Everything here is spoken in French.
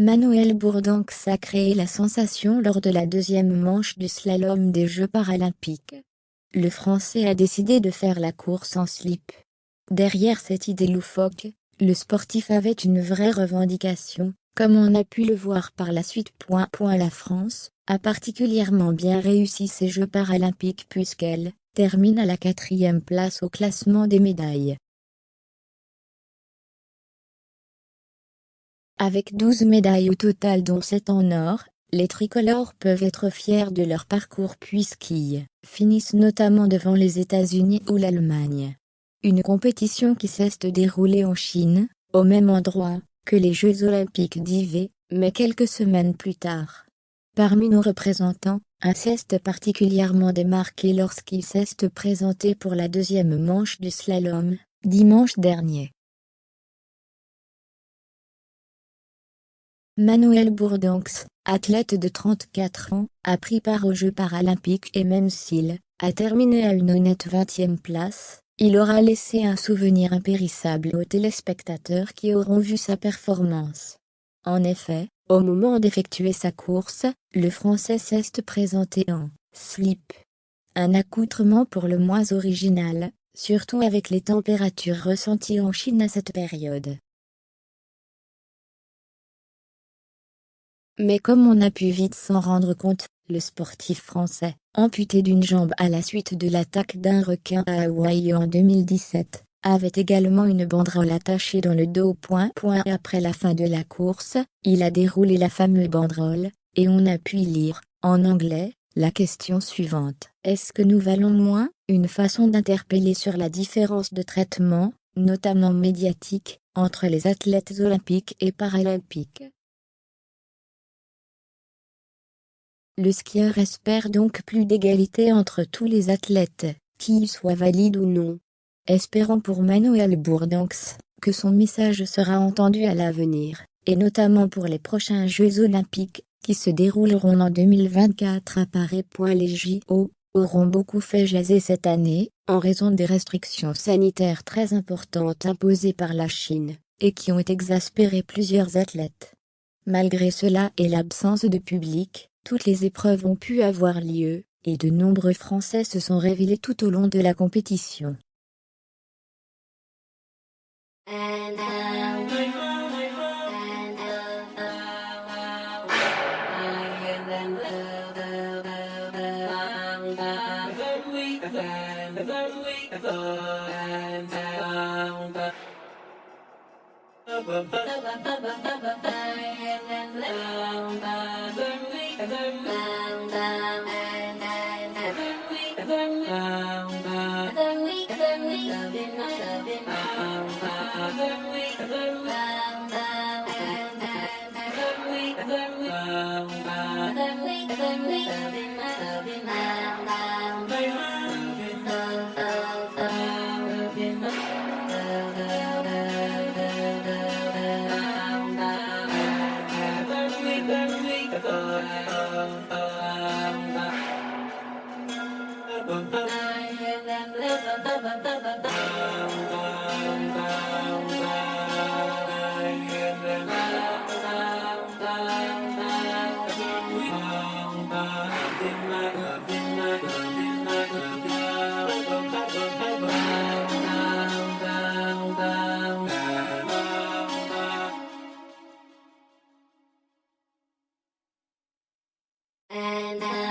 Manuel Bourdanx a créé la sensation lors de la deuxième manche du slalom des Jeux paralympiques. Le Français a décidé de faire la course en slip. Derrière cette idée loufoque, le sportif avait une vraie revendication, comme on a pu le voir par la suite. La France a particulièrement bien réussi ces Jeux paralympiques puisqu'elle termine à la 4e place au classement des médailles. Avec 12 médailles au total dont 7 en or, les tricolores peuvent être fiers de leur parcours puisqu'ils finissent notamment devant les États-Unis ou l'Allemagne. Une compétition qui cesse de dérouler en Chine, au même endroit que les Jeux olympiques d'hiver, mais quelques semaines plus tard. Parmi nos représentants, un geste particulièrement démarqué lorsqu'il s'est présenté pour la deuxième manche du slalom, dimanche dernier. Manuel Bourdanx, athlète de 34 ans, a pris part aux Jeux paralympiques et même s'il a terminé à une honnête 20e place, il aura laissé un souvenir impérissable aux téléspectateurs qui auront vu sa performance. En effet, au moment d'effectuer sa course, le Français s'est présenté en slip. Un accoutrement pour le moins original, surtout avec les températures ressenties en Chine à cette période. Mais comme on a pu vite s'en rendre compte, le sportif français, amputé d'une jambe à la suite de l'attaque d'un requin à Hawaï en 2017, avait également une banderole attachée dans le dos. Après la fin de la course, il a déroulé la fameuse banderole, et on a pu y lire, en anglais, la question suivante. Est-ce que nous valons moins? Une façon d'interpeller sur la différence de traitement, notamment médiatique, entre les athlètes olympiques et paralympiques. Le skieur espère donc plus d'égalité entre tous les athlètes, qu'ils soient valides ou non. Espérons pour Manuel Bourdanx que son message sera entendu à l'avenir, et notamment pour les prochains Jeux olympiques, qui se dérouleront en 2024 à Paris. Les JO auront beaucoup fait jaser cette année, en raison des restrictions sanitaires très importantes imposées par la Chine, et qui ont exaspéré plusieurs athlètes. Malgré cela et l'absence de public, toutes les épreuves ont pu avoir lieu, et de nombreux Français se sont révélés tout au long de la compétition. And